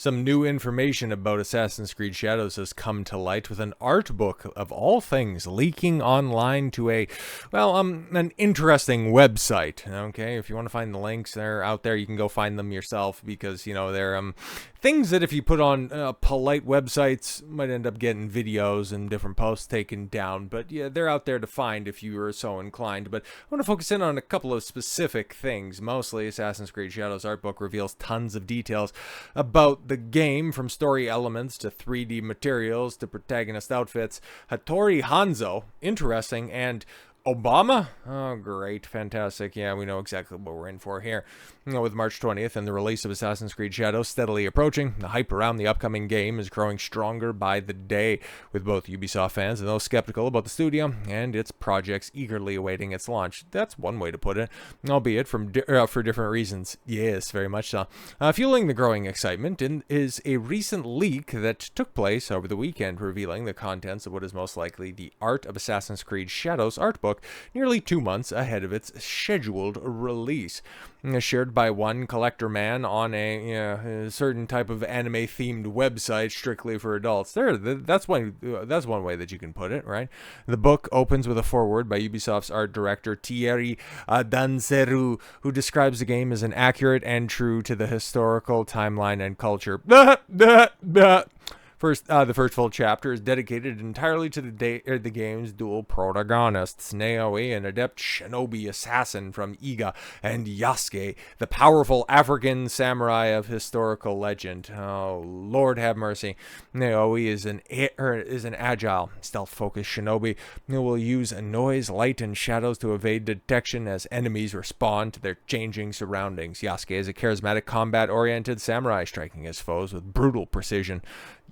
Some new information about Assassin's Creed Shadows has come to light with an art book of all things leaking online to an interesting website. Okay, if you want to find the links, they're out there. You can go find them yourself because, they're things that if you put on polite websites might end up getting videos and different posts taken down. But yeah, they're out there to find if you are so inclined. But I want to focus in on a couple of specific things. Mostly, Assassin's Creed Shadows art book reveals tons of details about the game, from story elements to 3D materials to protagonist outfits. Hattori Hanzo, interesting, and Obama? Oh, great. Fantastic. Yeah, we know exactly what we're in for here. With March 20th and the release of Assassin's Creed Shadows steadily approaching, the hype around the upcoming game is growing stronger by the day, with both Ubisoft fans and those skeptical about the studio and its projects eagerly awaiting its launch. That's one way to put it, albeit for different reasons. Yes, very much so. Fueling the growing excitement is a recent leak that took place over the weekend, revealing the contents of what is most likely the Art of Assassin's Creed Shadows art book, nearly 2 months ahead of its scheduled release. Shared by one collector man on a certain type of anime-themed website strictly for adults. That's one way that you can put it, right? The book opens with a foreword by Ubisoft's art director Thierry Danseru, who describes the game as an accurate and true to the historical timeline and culture. The first full chapter is dedicated entirely to the game's dual protagonists, Naoe, an adept shinobi assassin from Iga, and Yasuke, the powerful African samurai of historical legend. Oh, Lord have mercy. Naoe is an agile, stealth-focused shinobi who will use noise, light, and shadows to evade detection as enemies respond to their changing surroundings. Yasuke is a charismatic, combat-oriented samurai, striking his foes with brutal precision.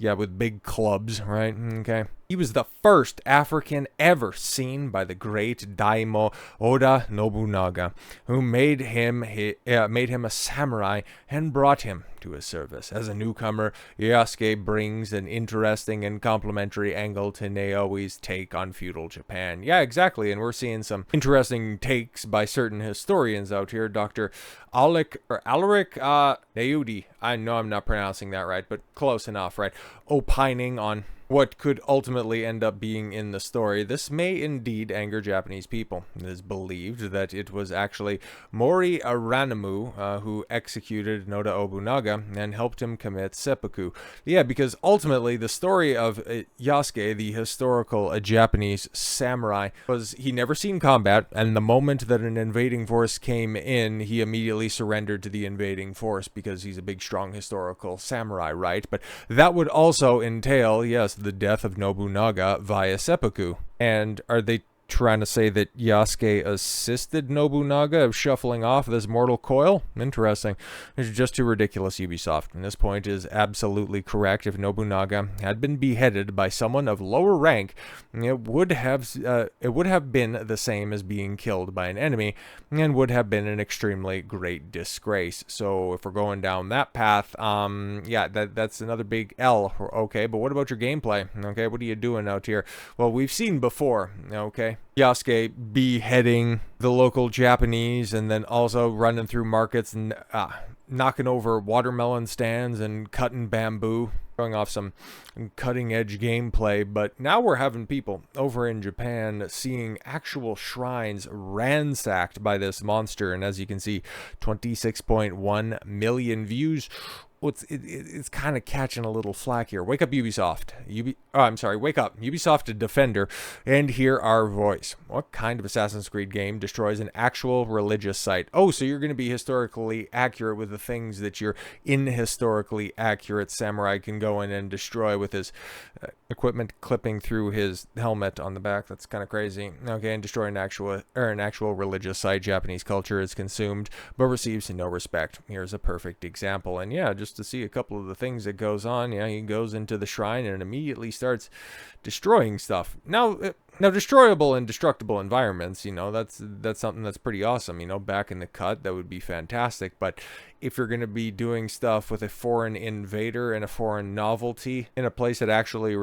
Yeah, with big clubs, right? Okay. He was the first African ever seen by the great daimyo Oda Nobunaga, who made him a samurai and brought him to his service. As a newcomer, Yasuke brings an interesting and complementary angle to Naoe's take on feudal Japan. Yeah, exactly, and we're seeing some interesting takes by certain historians out here. Dr. Alaric Naudi, I know I'm not pronouncing that right, but close enough, right? Opining on what could ultimately end up being in the story. This may indeed anger Japanese people. It is believed that it was actually Mori Aranamu who executed Noda Obunaga and helped him commit seppuku. Yeah, because ultimately the story of Yasuke, the historical Japanese samurai, was he never seen combat, and the moment that an invading force came in, he immediately surrendered to the invading force because he's a big, strong historical samurai, right? But that would also entail, yes, the death of Nobunaga via seppuku. And are they trying to say that Yasuke assisted Nobunaga of shuffling off this mortal coil? Interesting. It's just too ridiculous, Ubisoft. And this point is absolutely correct. If Nobunaga had been beheaded by someone of lower rank, it would have been the same as being killed by an enemy, and would have been an extremely great disgrace. So if we're going down that path, that's another big L. Okay, but what about your gameplay? Okay, what are you doing out here? Well, we've seen before, okay, Yasuke beheading the local Japanese and then also running through markets and knocking over watermelon stands and cutting bamboo, showing off some cutting-edge gameplay. But now we're having people over in Japan seeing actual shrines ransacked by this monster, and as you can see, 26.1 million views. Well, it's kind of catching a little flack here. Wake up, Ubisoft. Wake up, Ubisoft Defender, and hear our voice. What kind of Assassin's Creed game destroys an actual religious site? Oh, so you're going to be historically accurate with the things that your historically accurate samurai can go in and destroy with his equipment clipping through his helmet on the back. That's kind of crazy. Okay, and destroy an actual religious site. Japanese culture is consumed, but receives no respect. Here's a perfect example. And yeah, just to see a couple of the things that goes on. Yeah, he goes into the shrine and immediately starts destroying stuff. Now, Now, destroyable and destructible environments, that's something that's pretty awesome. Back in the cut, that would be fantastic. But if you're going to be doing stuff with a foreign invader and a foreign novelty in a place that actually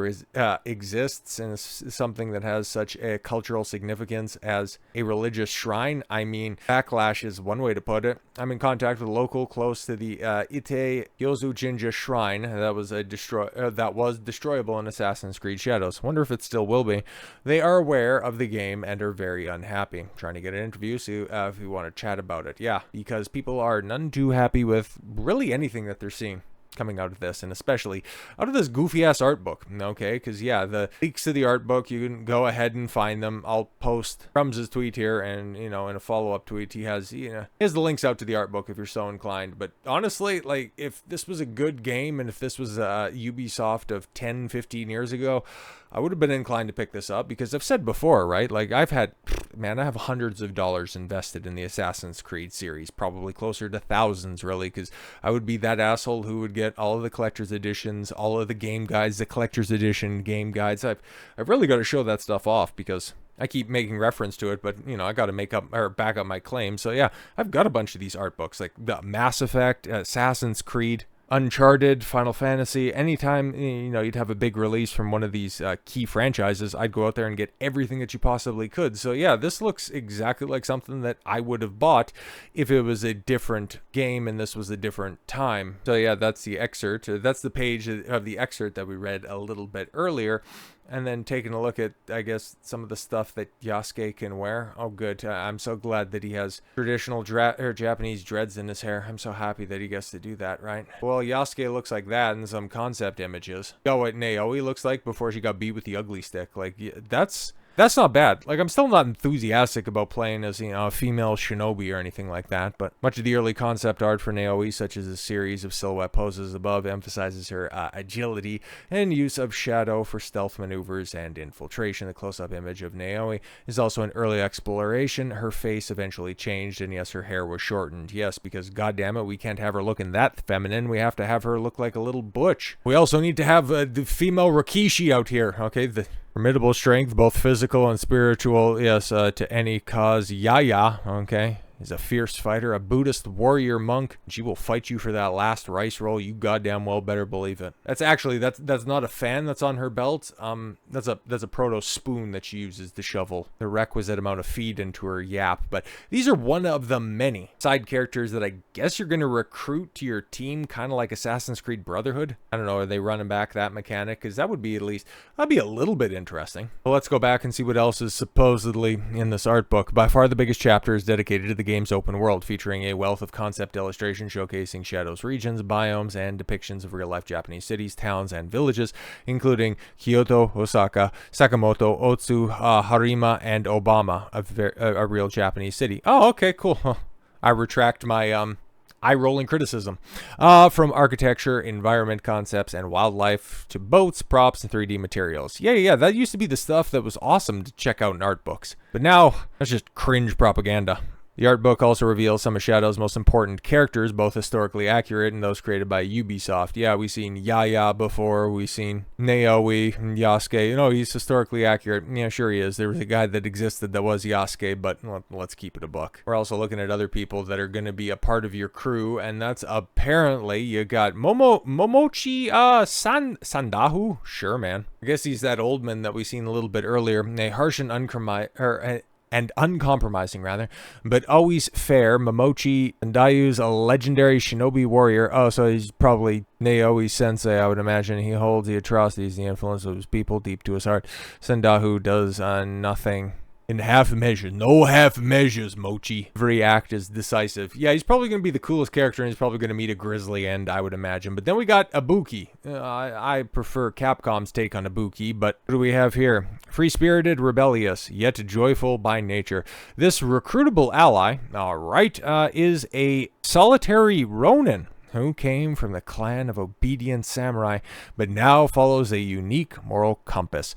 exists and is something that has such a cultural significance as a religious shrine, I mean, backlash is one way to put it. I'm in contact with a local close to the Ite Yozu Jinja shrine that was destroyable in Assassin's Creed Shadows. Wonder if it still will be. They are aware of the game and are very unhappy. I'm trying to get an interview, so if you want to chat about it. Yeah, because people are none too happy with really anything that they're seeing coming out of this, and especially out of this goofy ass art book. Okay, because yeah, the leaks to the art book, you can go ahead and find them. I'll post Crumbs' tweet here, and in a follow-up tweet he has the links out to the art book if you're so inclined. But honestly, like, if this was a good game and if this was Ubisoft of 10-15 years ago, I would have been inclined to pick this up, because I've said before, right? Like, I have hundreds of dollars invested in the Assassin's Creed series, probably closer to thousands, really, because I would be that asshole who would get all of the collector's editions, all of the game guides, the collector's edition game guides. I've really got to show that stuff off, because I keep making reference to it, but I got to back up my claim. So yeah, I've got a bunch of these art books, like the Mass Effect, Assassin's Creed, Uncharted, Final Fantasy. Anytime you'd have a big release from one of these key franchises, I'd go out there and get everything that you possibly could. So yeah, this looks exactly like something that I would have bought if it was a different game and this was a different time. So yeah, that's the excerpt. That's the page of the excerpt that we read a little bit earlier. And then taking a look at, I guess, some of the stuff that Yasuke can wear. Oh, good. I'm so glad that he has traditional Japanese dreads in his hair. I'm so happy that he gets to do that, right? Well, Yasuke looks like that in some concept images. Oh, what Naoe looks like before she got beat with the ugly stick. Like, that's not bad. Like, I'm still not enthusiastic about playing as, a female shinobi or anything like that, but much of the early concept art for Naoe, such as a series of silhouette poses above, emphasizes her agility and use of shadow for stealth maneuvers and infiltration. The close-up image of Naoe is also an early exploration. Her face eventually changed, and yes, her hair was shortened. Yes, because goddammit, we can't have her looking that feminine. We have to have her look like a little butch. We also need to have the female Rikishi out here, okay? The formidable strength, both physical and spiritual, yes, to any cause. Yaya, okay, is a fierce fighter, a Buddhist warrior monk. She will fight you for that last rice roll. You goddamn well better believe it. That's not a fan that's on her belt. That's a proto spoon that she uses to shovel the requisite amount of feed into her yap. But these are one of the many side characters that I guess you're going to recruit to your team, kind of like Assassin's Creed Brotherhood. I don't know, are they running back that mechanic? Because that'd be a little bit interesting. Well, let's go back and see what else is supposedly in this art book. By far the biggest chapter is dedicated to the game's open world, featuring a wealth of concept illustration showcasing Shadow's regions, biomes, and depictions of real-life Japanese cities, towns, and villages, including Kyoto, Osaka, Sakamoto, Otsu, Harima, and Obama, a real Japanese city. Oh, okay, cool. I retract my eye-rolling criticism. From architecture, environment concepts, and wildlife to boats, props, and 3D materials. Yeah, that used to be the stuff that was awesome to check out in art books. But now, that's just cringe propaganda. The art book also reveals some of Shadow's most important characters, both historically accurate and those created by Ubisoft. Yeah, we've seen Yaya before, we've seen Naoe and Yasuke. He's historically accurate. Yeah, sure he is. There was a guy that existed that was Yasuke, but let's keep it a buck. We're also looking at other people that are going to be a part of your crew, and that's apparently, you got Momochi Sandahu? Sure, man. I guess he's that old man that we seen a little bit earlier. A harsh and uncompromising, but always fair. Momochi Sandayu's a legendary shinobi warrior. Oh, so he's probably Naoe's sensei, I would imagine. He holds the atrocities and the influence of his people deep to his heart. Sandahu does nothing in half measures. No half measures, Mochi. Every act is decisive. Yeah, he's probably going to be the coolest character, and he's probably going to meet a grisly end, I would imagine. But then we got Ibuki. I prefer Capcom's take on Ibuki, but what do we have here? Free-spirited, rebellious, yet joyful by nature. This recruitable ally, is a solitary Ronin who came from the clan of obedient samurai, but now follows a unique moral compass.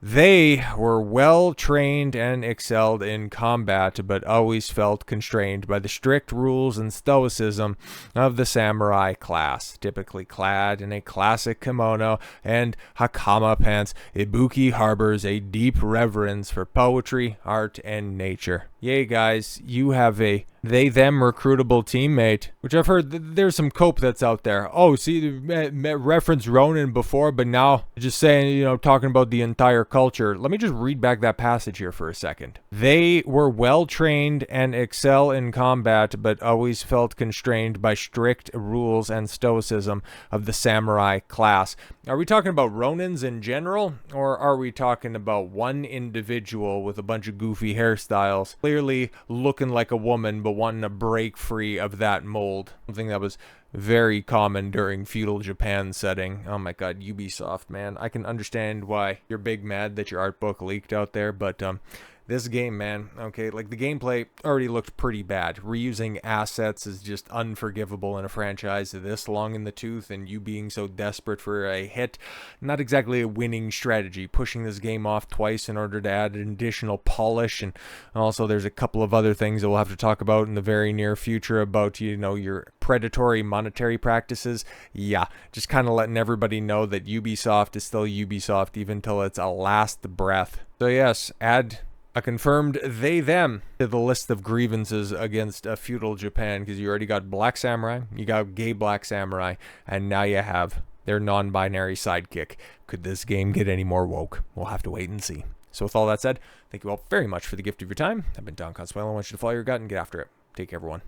They were well trained and excelled in combat, but always felt constrained by the strict rules and stoicism of the samurai class. Typically clad in a classic kimono and hakama pants, Ibuki harbors a deep reverence for poetry, art, and nature. Yay, guys, you have a they-them recruitable teammate, which I've heard there's some cope that's out there. Oh, see, reference Ronin before, but now just saying, talking about the entire culture. Let me just read back that passage here for a second. They were well trained and excel in combat, but always felt constrained by strict rules and stoicism of the samurai class. Are we talking about Ronins in general, or are we talking about one individual with a bunch of goofy hairstyles, clearly looking like a woman, but wanting to break free of that mold? Something that was very common during feudal Japan setting. Oh my god, Ubisoft, man. I can understand why you're big mad that your art book leaked out there, but this game, man, okay, like the gameplay already looked pretty bad. Reusing assets is just unforgivable in a franchise this long in the tooth, and you being so desperate for a hit, not exactly a winning strategy. Pushing this game off twice in order to add an additional polish, and also there's a couple of other things that we'll have to talk about in the very near future about, your predatory monetary practices. Yeah, just kind of letting everybody know that Ubisoft is still Ubisoft even till its last breath. So yes, add a confirmed they-them to the list of grievances against feudal Japan, because you already got Black Samurai, you got gay Black Samurai, and now you have their non-binary sidekick. Could this game get any more woke? We'll have to wait and see. So with all that said, thank you all very much for the gift of your time. I've been Don Consuelo. I want you to follow your gut and get after it. Take care, everyone.